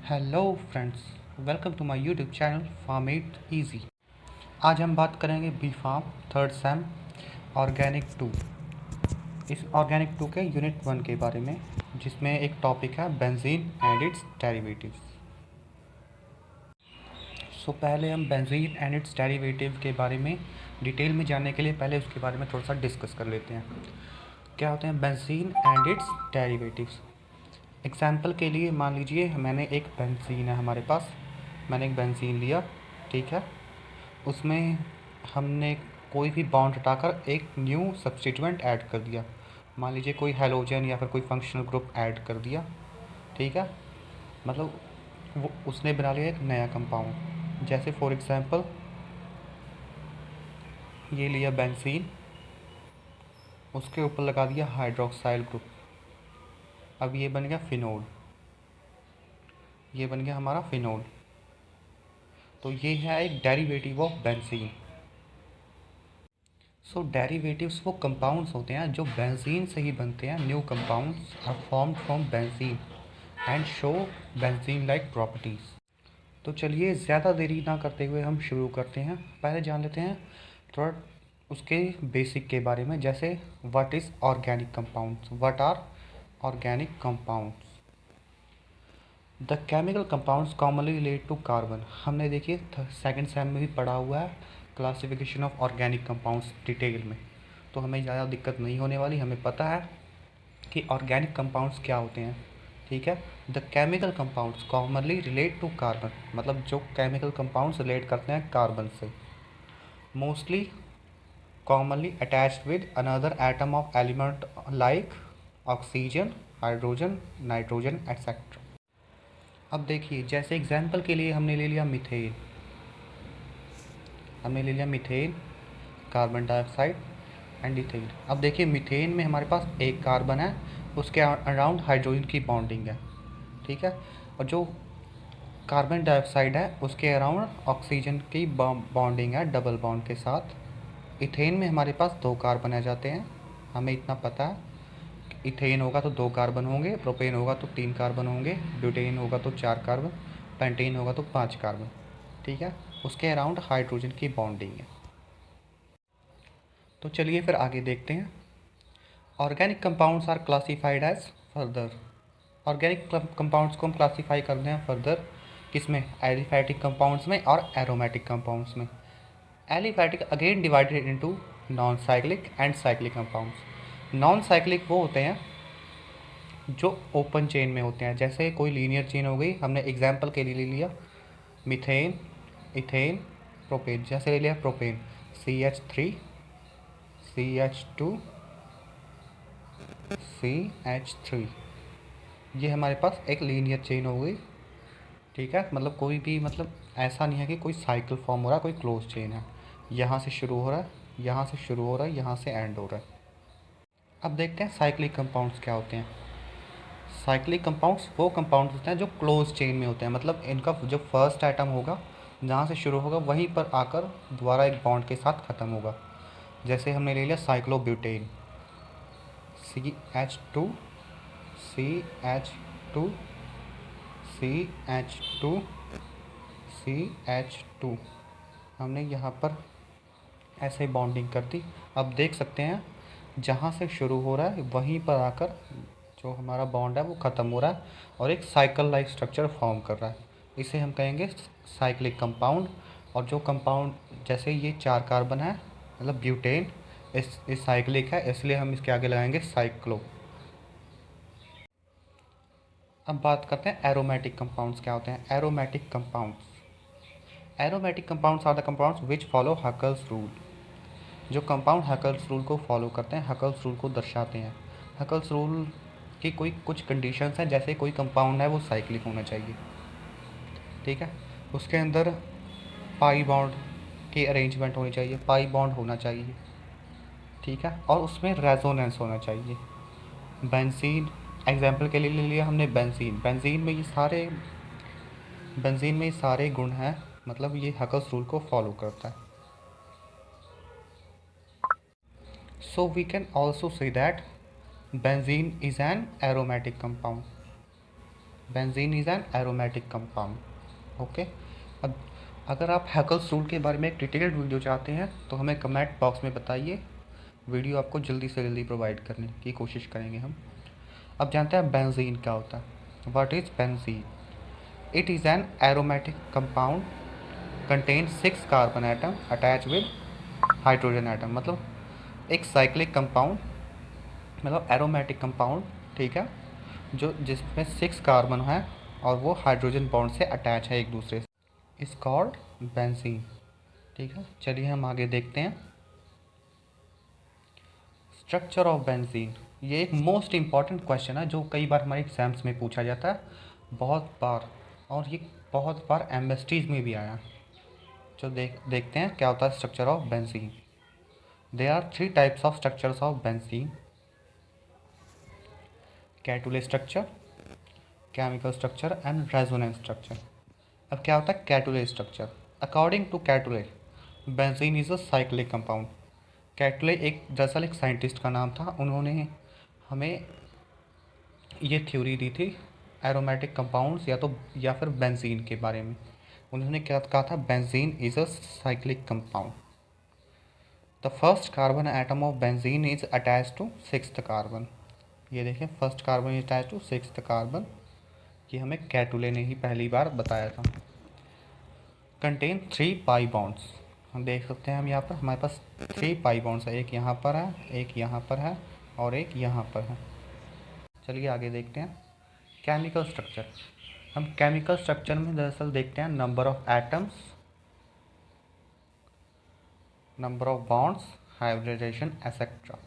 Hello friends, welcome to my YouTube channel pharm it easy. आज हम बात करेंगे B pharm third sem organic two, इस organic two के यूनिट 1 के बारे में, जिसमें एक टॉपिक है बेंजीन एंड इट्स डेरिवेटिव्स। पहले हम बेंजीन एंड इट्स डेरिवेटिव के बारे में डिटेल में जानने के लिए पहले उसके बारे में थोड़ा सा डिस्कस कर लेते हैं। क्या होते हैं benzene and it's derivatives? Example के लिए मान लीजिए मैंने एक बेंजीन है हमारे पास, मैंने एक बेंजीन लिया, ठीक है। उसमें हमने कोई भी बॉन्ड हटाकर एक न्यू सब्स्टिट्यूएंट ऐड कर दिया, मान लीजिए कोई हेलोजन या फिर कोई फंक्शनल ग्रुप ऐड कर दिया, ठीक है। मतलब वो उसने बना लिया एक नया कंपाउंड। जैसे फॉर एग्जांपल ये लिया बेंजीन, उसके ऊपर लगा दिया हाइड्रोक्साइल ग्रुप, अब ये बन गया फिनोल, ये बन गया हमारा फिनोल। तो ये है एक डेरिवेटिव ऑफ बेंजीन। डेरिवेटिव्स वो कंपाउंड्स होते हैं जो बेंजीन से ही बनते हैं। New compounds are formed from benzene and show benzene like properties. तो चलिए ज़्यादा देरी ना करते हुए हम शुरू करते हैं। पहले जान लेते हैं थोड़ा उसके बेसिक के बारे में, जैसे what is organic compounds, what are organic compounds. The chemical compounds commonly relate to carbon. हमने देखिए सेकंड सेम में भी पढ़ा हुआ है classification of organic compounds detail में, तो हमें ज़्यादा दिक्कत नहीं होने वाली। हमें पता है कि ऑर्गेनिक कंपाउंड्स क्या होते हैं, ठीक है। The chemical compounds commonly relate to carbon, मतलब जो केमिकल कंपाउंड्स रिलेट करते हैं कार्बन से, mostly commonly attached with another atom of element like oxygen, hydrogen, nitrogen etcetera. अब देखिए जैसे एग्जाम्पल के लिए हमने ले लिया मीथेन, हमने ले लिया methane, carbon dioxide and ethane. अब देखिए मीथेन में हमारे पास एक कार्बन है, उसके अराउंड हाइड्रोजन की बॉन्डिंग है, ठीक है। और जो कार्बन डाइऑक्साइड है उसके अराउंड ऑक्सीजन की बॉन्डिंग है डबल बॉन्ड के साथ। इथेन में हमारे पास दो कार्बन आ जाते हैं, हमें इतना पता है। इथेन होगा तो दो कार्बन होंगे, प्रोपेन होगा तो तीन कार्बन होंगे, ब्यूटेन होगा तो चार कार्बन, पेंटेन होगा तो पाँच कार्बन, ठीक है। उसके अराउंड हाइड्रोजन की बॉन्डिंग है। तो चलिए फिर आगे देखते हैं। Organic compounds are classified as further. Organic compounds को हम क्लासीफाई करते हैं फर्दर किसमें? एलिफैटिक कंपाउंड्स में और एरोमेटिक कंपाउंड्स में। Aliphatic again divided into non cyclic and cyclic compounds. Non cyclic वो होते हैं जो ओपन चेन में होते हैं, जैसे कोई लीनियर चेन हो गई। हमने एग्जाम्पल के लिए ले लिया मीथेन, इथेन, प्रोपेन। जैसे ले लिया प्रोपेन, CH3 CH2 CH3, ये हमारे पास एक लीनियर चेन हो गई, ठीक है। मतलब कोई भी, मतलब ऐसा नहीं है कि कोई साइकिल फॉर्म हो रहा है, कोई क्लोज चेन है, यहाँ से शुरू हो रहा है, यहाँ से शुरू हो रहा है, यहाँ से एंड हो रहा है। अब देखते हैं साइक्लिक कंपाउंड्स क्या होते हैं। साइक्लिक कंपाउंड्स वो कंपाउंड्स होते हैं जो क्लोज चेन में होते हैं, मतलब इनका जो फर्स्ट एटम होगा जहाँ से शुरू होगा वहीं पर आकर दोबारा एक बॉन्ड के साथ ख़त्म होगा। जैसे हमने ले लिया cyclobutane, CH2 CH2 CH2 CH2, हमने यहाँ पर ऐसे बॉन्डिंग कर दी। अब देख सकते हैं जहाँ से शुरू हो रहा है वहीं पर आकर जो हमारा बॉन्ड है वो ख़त्म हो रहा है और एक साइकिल लाइक स्ट्रक्चर फॉर्म कर रहा है। इसे हम कहेंगे साइक्लिक कंपाउंड। और जो कंपाउंड, जैसे ये चार कार्बन है, मतलब ब्यूटेन, इस साइक्लिक है, इसलिए हम इसके आगे लगाएंगे साइक्लो। अब बात करते हैं एरोमेटिक कंपाउंड्स क्या होते हैं। Aromatic compounds are the compounds which follow Huckel's rule. जो कंपाउंड हकल्स रूल को फॉलो करते हैं, हकल्स रूल को दर्शाते हैं। हकल्स रूल की कोई कुछ कंडीशंस हैं, जैसे कोई कंपाउंड है वो साइक्लिक होना चाहिए, ठीक है। उसके अंदर पाई बॉन्ड की अरेंजमेंट होनी चाहिए, पाई बॉन्ड होना चाहिए, ठीक है। और उसमें रेजोनेंस होना चाहिए। बेंजीन एग्जाम्पल के लिए ले लिया हमने बेंजीन, बेंजीन में ये सारे गुण हैं, मतलब ये हकल्स रूल को फॉलो करता है। So we can also say that benzene is an aromatic compound. Benzene is an aromatic compound. Okay. अब अगर आप हैकेल्स रूल के बारे में एक डिटेल्ड वीडियो चाहते हैं तो हमें कमेंट बॉक्स में बताइए, वीडियो आपको जल्दी से जल्दी प्रोवाइड करने की कोशिश करेंगे हम। अब जानते हैं बेंजीन क्या होता है। What is benzene? It is an aromatic compound contain 6 carbon atom attach with hydrogen atom. मतलब एक साइक्लिक कंपाउंड, मतलब एरोमेटिक कंपाउंड, ठीक है, जो जिसमें 6 कार्बन है और वो हाइड्रोजन बॉन्ड से अटैच है एक दूसरे से, इज कॉल्ड बेंजीन। ठीक है, चलिए हम आगे देखते हैं। स्ट्रक्चर ऑफ बेंजीन, ये एक मोस्ट इम्पॉर्टेंट क्वेश्चन है जो कई बार हमारे एग्जाम्स में पूछा जाता है, बहुत बार, और ये बहुत बार एमएसटीज में भी आया। जो देखते हैं क्या होता है structure of benzene. There are 3 types of structures of benzene: Kekule structure, chemical structure and resonance structure. अब क्या होता है Kekule structure? According to Kekule, benzene is a cyclic compound. Kekule एक दरअसल एक साइंटिस्ट का नाम था, उन्होंने हमें ये थ्योरी दी थी एरोमेटिक कंपाउंड्स या फिर बेंजीन के बारे में। उन्होंने क्या कहा था? Benzene is a cyclic compound. The first carbon atom of benzene is attach to 6th carbon. ये देखें, first carbon is attach to 6th carbon. ये हमें कैटुले ने ही पहली बार बताया था। Contain 3 pi bonds. हम देख सकते हैं, हम यहाँ पर हमारे पास 3 पाई बॉन्ड्स है, एक यहाँ पर है, एक यहाँ पर है और एक यहाँ पर है। चलिए आगे देखते हैं केमिकल स्ट्रक्चर। हम केमिकल स्ट्रक्चर में दरअसल देखते हैं number of atoms, number of bonds, hybridisation etcetera.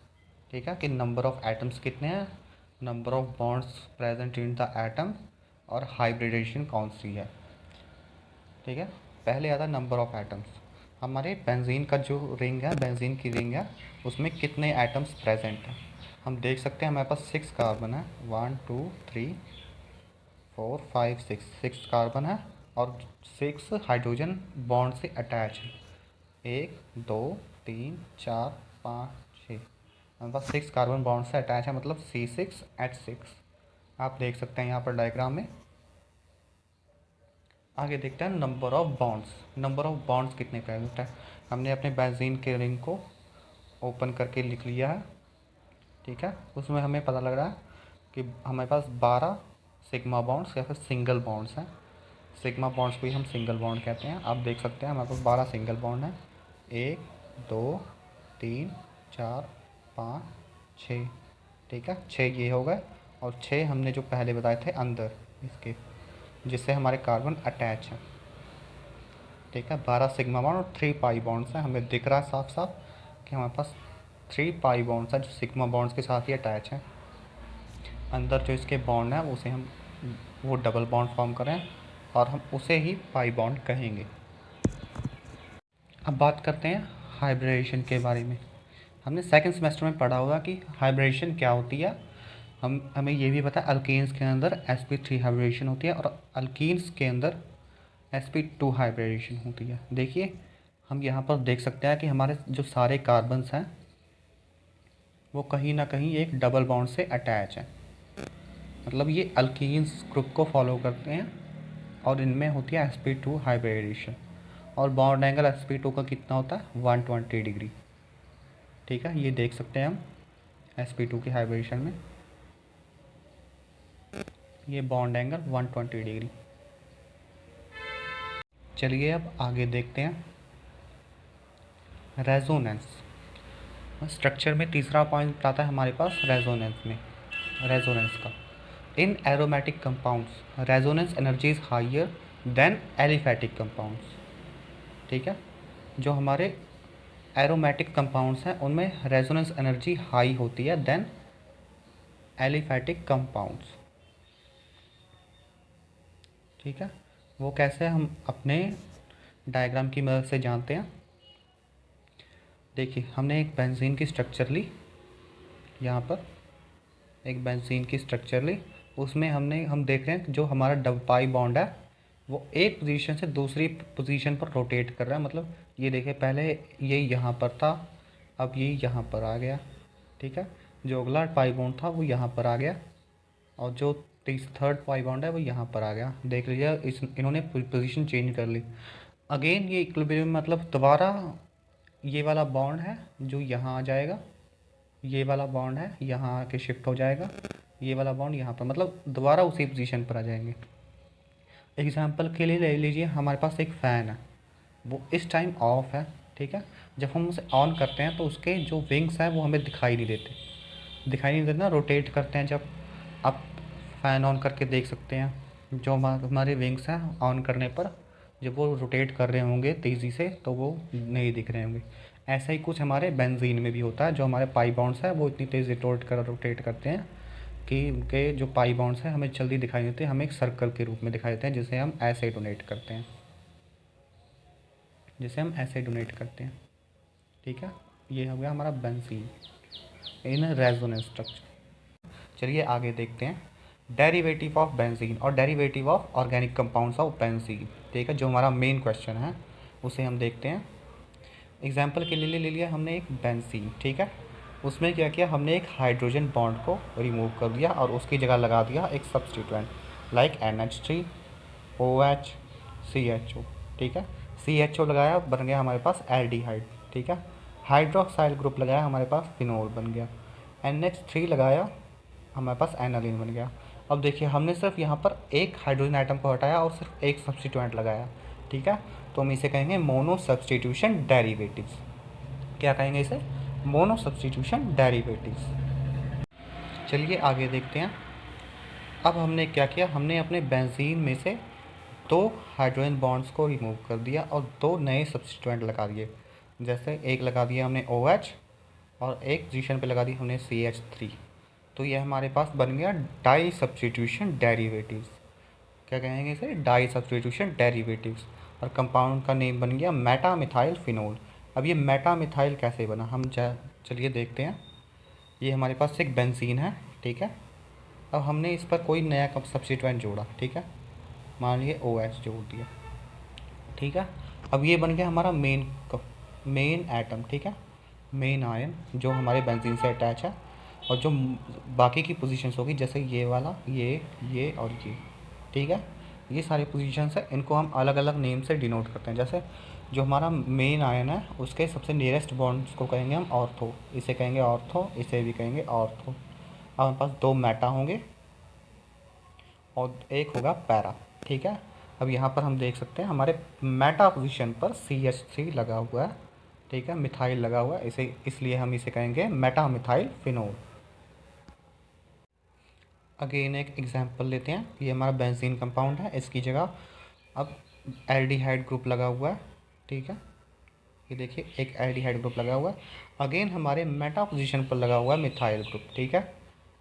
ठीक है, कि नंबर ऑफ एटम्स कितने हैं, number of bonds present in the atom और हाइब्रिडेशन कौन सी है। ठीक है, पहले आता है नंबर ऑफ एटम्स। हमारे बेंजीन का जो रिंग है, बेंजीन की रिंग है, उसमें कितने एटम्स प्रेजेंट हैं। हम देख सकते हैं हमारे पास 6 कार्बन है, 1 2 3 4 5 6 कार्बन है और 6 हाइड्रोजन बॉन्ड से अटैच है। 1 2 3 4 5 6, हमारे पास 6 कार्बन बॉन्ड से अटैच है, मतलब C6H6। आप देख सकते हैं यहाँ पर डायग्राम में। आगे देखते हैं number of bonds. Number of bonds कितने प्रेजेंट है। हमने अपने बेंजीन के रिंग को ओपन करके लिख लिया है। ठीक है, उसमें हमें पता लग रहा है कि हमारे पास 12 सिग्मा बॉन्ड्स या फिर सिंगल बॉन्ड्स हैं। सिग्मा बॉन्ड्स को ही हम सिंगल बॉन्ड कहते हैं। आप देख सकते हैं हमारे पास 12 सिंगल बॉन्ड हैं, 1 2 3 4 5 6। ठीक है, 6 ये हो गए और 6 हमने जो पहले बताए थे अंदर इसके, जिससे हमारे कार्बन अटैच हैं। ठीक है, 12 सिग्मा बॉन्ड और 3 पाई बॉन्ड्स हैं। हमें दिख रहा है साफ साफ कि हमारे पास 3 पाई बॉन्ड्स हैं जो सिग्मा बॉन्ड्स के साथ ही अटैच हैं। अंदर जो इसके बॉन्ड है उसे हम वो डबल बॉन्ड फॉर्म करें और हम उसे ही पाई बॉन्ड कहेंगे। अब बात करते हैं हाइब्रिडेशन के बारे में। हमने सेकंड सेमेस्टर में पढ़ा होगा कि हाइब्रिडेशन क्या होती है। हमें ये भी पता है अल्केन्स के अंदर sp3 हाइब्रिडेशन होती है और अल्कीन्स के अंदर sp2 हाइब्रिडेशन होती है। देखिए, हम यहाँ पर देख सकते हैं कि हमारे जो सारे कार्बन्स हैं वो कहीं ना कहीं एक डबल बॉन्ड से अटैच है, मतलब ये अल्कीन्स ग्रुप को फॉलो करते हैं और इनमें होती है sp2 हाइब्रिडेशन। और बॉन्ड एंगल sp2 का कितना होता है? 120 डिग्री। ठीक है, ये देख सकते हैं हम sp2 की हाइब्रिडेशन में ये बॉन्ड एंगल 120 डिग्री। चलिए अब आगे देखते हैं रेजोनेंस। स्ट्रक्चर में तीसरा पॉइंट आता है हमारे पास रेजोनेंस में, रेजोनेंस का। In aromatic compounds resonance energy is higher than aliphatic compounds. ठीक है, जो हमारे एरोमेटिक कंपाउंड्स हैं उनमें रेजोनेंस एनर्जी हाई होती है देन एलिफैटिक कंपाउंड्स। ठीक है, वो कैसे हम अपने डायग्राम की मदद से जानते हैं। देखिए, हमने एक बेंजीन की स्ट्रक्चर ली, यहाँ पर एक बेंजीन की स्ट्रक्चर ली, उसमें हम देख रहे हैं कि जो हमारा डबल पाई बॉन्ड है वो एक पोजीशन से दूसरी पोजीशन पर रोटेट कर रहा है। मतलब ये देखिए, पहले ये यहाँ पर था, अब ये यहाँ पर आ गया। ठीक है, जो अगला पाई बॉन्ड था वो यहाँ पर आ गया और जो थर्ड पाई बॉन्ड है वो यहाँ पर आ गया, देख लीजिए इन्होंने पोजीशन चेंज कर ली। अगेन ये इक्विलिब्रियम मतलब दोबारा ये वाला बॉन्ड है जो यहाँ आ जाएगा, ये वाला बॉन्ड है यहाँ आके शिफ्ट हो जाएगा, ये वाला बॉन्ड यहाँ पर, मतलब दोबारा उसी पोजीशन पर आ जाएंगे। एग्जाम्पल के लिए ले लीजिए हमारे पास एक फ़ैन है, वो इस टाइम ऑफ है, ठीक है। जब हम उसे ऑन करते हैं तो उसके जो विंग्स हैं वो हमें दिखाई नहीं देते ना, रोटेट करते हैं जब, आप फ़ैन ऑन करके देख सकते हैं जो हमारे विंग्स हैं ऑन करने पर जब वो रोटेट कर रहे होंगे तेज़ी से तो वो नहीं दिख रहे होंगे। ऐसा ही कुछ हमारे बेंजीन में भी होता है, जो हमारे पाई बॉन्ड्स हैं वो इतनी तेज़ रोटेट करते हैं कि उनके जो पाई बॉन्ड्स हैं हमें जल्दी दिखाई देते हैं, हमें एक सर्कल के रूप में दिखाई देते हैं जिसे हम ऐसे डोनेट करते हैं, ठीक है। ये हो गया हमारा बेंजीन इन रेजोनेंस स्ट्रक्चर। चलिए आगे देखते हैं डेरिवेटिव ऑफ बेंजीन और derivative of organic compounds of benzene, ठीक है, जो हमारा मेन क्वेश्चन है उसे हम देखते हैं। एग्जाम्पल के लिए ले लिया हमने एक बेंजीन, ठीक है। उसमें क्या किया हमने, एक हाइड्रोजन बॉन्ड को रिमूव कर दिया और उसकी जगह लगा दिया एक substituent like NH3 OH CHO, ठीक है। CHO लगाया, बन गया हमारे पास एल्डिहाइड, ठीक है। हाइड्रोक्साइल ग्रुप लगाया, हमारे पास फिनोल बन गया। NH3 लगाया, हमारे पास एनालिन बन गया। अब देखिए हमने सिर्फ यहाँ पर एक हाइड्रोजन आइटम को हटाया और सिर्फ एक सब्सटीट्यूएंट लगाया, ठीक है। तो हम इसे कहेंगे मोनो सब्सटीट्यूशन डेरिवेटिव्स। क्या कहेंगे इसे? Mono substitution derivatives. चलिए आगे देखते हैं। अब हमने क्या किया, हमने अपने बेंजीन में से 2 हाइड्रोजन बॉन्ड्स को रिमूव कर दिया और 2 नए सब्सटीट्यूएंट लगा दिए। जैसे एक लगा दिया हमने OH और एक पोजीशन पे लगा दी हमने CH3। तो ये हमारे पास बन गया डाई सब्सटीट्यूशन डेरिवेटिव्स। क्या कहेंगे इसे? Di substitution derivatives. और कंपाउंड का नेम बन गया मेटामिथाइल फिनोल। अब ये मेटामिथाइल कैसे बना, हम चलिए देखते हैं। ये हमारे पास एक बेंजीन है, ठीक है। अब हमने इस पर कोई नया सब्सटीट्यूएंट जोड़ा, ठीक है, मान लीजिए OH जोड़ दिया, ठीक है। अब ये बन गया हमारा मेन एटम, ठीक है, मेन आयन जो हमारे बेंजीन से अटैच है। और जो बाकी की पोजीशंस होगी जैसे ये वाला, ये और ये, ठीक है, ये सारी पोजीशंस है, इनको हम अलग अलग नेम से डिनोट करते हैं। जैसे जो हमारा मेन आयन है उसके सबसे नियरेस्ट बॉन्ड्स को कहेंगे हम ऑर्थो, इसे कहेंगे ऑर्थो, इसे भी कहेंगे ऑर्थो। अब हमारे पास 2 मेटा होंगे और एक होगा पैरा, ठीक है। अब यहाँ पर हम देख सकते हैं हमारे मेटा पोजीशन पर CH3 लगा हुआ है, ठीक है, मिथाइल लगा हुआ है, इसे इसलिए हम इसे कहेंगे मेटामिथाइल फिनोल। अगेन एक एग्जांपल लेते हैं। ये हमारा बेंजीन कंपाउंड है, इसकी जगह अब एल्डिहाइड ग्रुप लगा हुआ है, ठीक है। ये देखिए एक एल्डिहाइड ग्रुप लगा हुआ है। अगेन हमारे मेटा पोजीशन पर लगा हुआ है मिथाइल ग्रुप, ठीक है।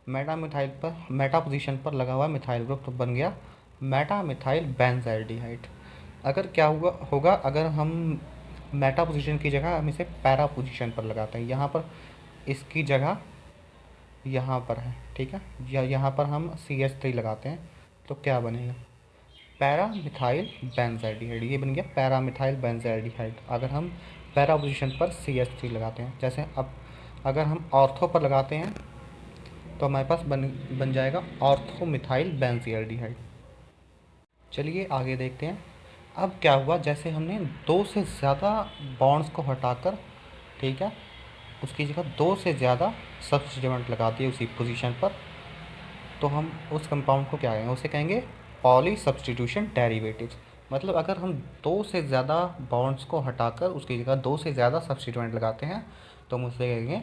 मेटा पोजीशन पर लगा हुआ मिथाइल ग्रुप तो बन गया मेटामिथाइल बेंजल्डिहाइड। अगर क्या होगा अगर हम मेटा पोजीशन की जगह हम इसे पैरा पोजीशन पर लगाते हैं, यहाँ पर इसकी जगह यहाँ पर है, ठीक है, या यहाँ पर हम CH3 लगाते हैं तो क्या बनेगा? Para-methyl benzaldehyde. ये बन गया पैरामिथाइल बेंजल्डिहाइड अगर हम पैरा पोजीशन पर CH3 लगाते हैं। जैसे अब अगर हम ऑर्थो पर लगाते हैं तो हमारे पास बन जाएगा ऑर्थोमिथाइल बेंजल्डिहाइड। चलिए आगे देखते हैं। अब क्या हुआ, जैसे हमने 2 से ज़्यादा बॉन्ड्स को हटाकर, ठीक है, उसकी जगह 2 से ज़्यादा सब्स्टिट्यूएंट लगा दिए उसी पोजीशन पर, तो हम उस कंपाउंड को क्या कहेंगे? उसे कहेंगे पॉली सब्स्टिट्यूशन डेरिवेटिव्स। मतलब अगर हम 2 से ज़्यादा बॉन्ड्स को हटाकर उसकी जगह 2 से ज़्यादा सब्स्टिट्यूएंट लगाते हैं तो हम उसे कहेंगे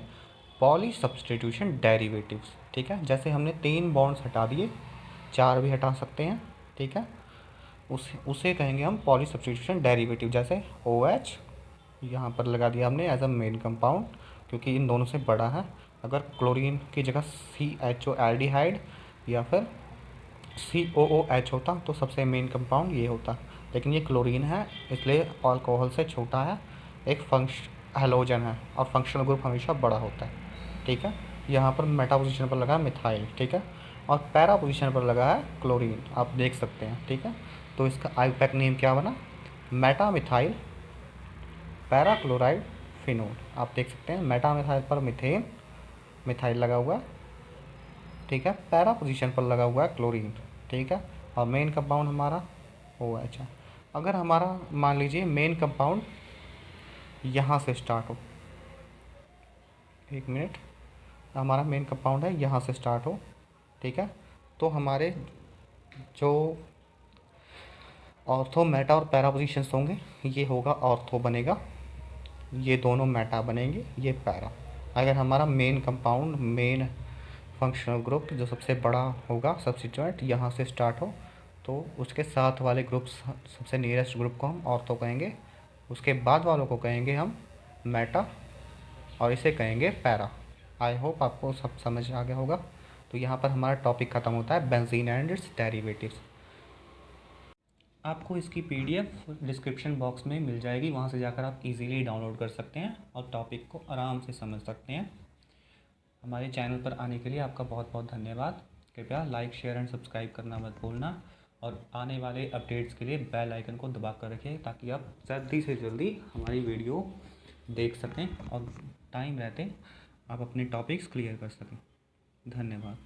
पॉली सब्स्टिट्यूशन डेरिवेटिव्स, ठीक है। जैसे हमने 3 बॉन्ड्स हटा दिए, 4 भी हटा सकते हैं, ठीक है, उसे कहेंगे हम पॉली सब्स्टिट्यूशन डेरिवेटिव। जैसे OH यहाँ पर लगा दिया हमने एज अ मेन कंपाउंड क्योंकि इन दोनों से बड़ा है। अगर क्लोरीन की जगह CHO एल्डिहाइड या फिर COOH होता तो सबसे मेन कंपाउंड ये होता, लेकिन ये क्लोरीन है इसलिए अल्कोहल से छोटा है, एक हैलोजन है और फंक्शनल ग्रुप हमेशा बड़ा होता है, ठीक है। यहाँ पर मेटा पोजीशन पर लगा मिथाइल, ठीक है, और पैरा पोजीशन पर लगा है क्लोरीन, आप देख सकते हैं, ठीक है। तो इसका आईयूपैक नेम क्या बना? मेटामिथाइल पैराक्लोराइड फिनोल। आप देख सकते हैं मेटामिथाइल पर मिथाइल लगा हुआ है ठीक है, पैरा पोजीशन पर लगा हुआ है क्लोरीन, ठीक है, और मेन कंपाउंड हमारा OH है। अगर हमारा मान लीजिए मेन कंपाउंड यहाँ से स्टार्ट हो, एक मिनट, हमारा मेन कंपाउंड है यहाँ से स्टार्ट हो, ठीक है, तो हमारे जो ऑर्थो मेटा और पैरा पोजीशंस होंगे, ये होगा ऑर्थो बनेगा, ये दोनों मेटा बनेंगे, ये पैरा। अगर हमारा main compound, main functional group जो सबसे बड़ा होगा सब्स्टिट्यूएंट यहाँ से स्टार्ट हो, तो उसके साथ वाले ग्रुप्स, सबसे नियरेस्ट ग्रुप को हम ऑर्थो कहेंगे, उसके बाद वालों को कहेंगे हम मेटा, और इसे कहेंगे पैरा। आई होप आपको सब समझ आ गया होगा। तो यहाँ पर हमारा टॉपिक ख़त्म होता है बेंजीन एंड इट्स डेरिवेटिव्स। आपको इसकी PDF डिस्क्रिप्शन बॉक्स में मिल जाएगी, वहाँ से जाकर आप इजीली डाउनलोड कर सकते हैं और टॉपिक को आराम से समझ सकते हैं। हमारे चैनल पर आने के लिए आपका बहुत बहुत धन्यवाद। कृपया लाइक, शेयर एंड सब्सक्राइब करना मत भूलना, और आने वाले अपडेट्स के लिए बेल आइकन को दबा कर रखिए ताकि आप जल्दी से जल्दी हमारी वीडियो देख सकें और टाइम रहते आप अपने टॉपिक्स क्लियर कर सकें। धन्यवाद।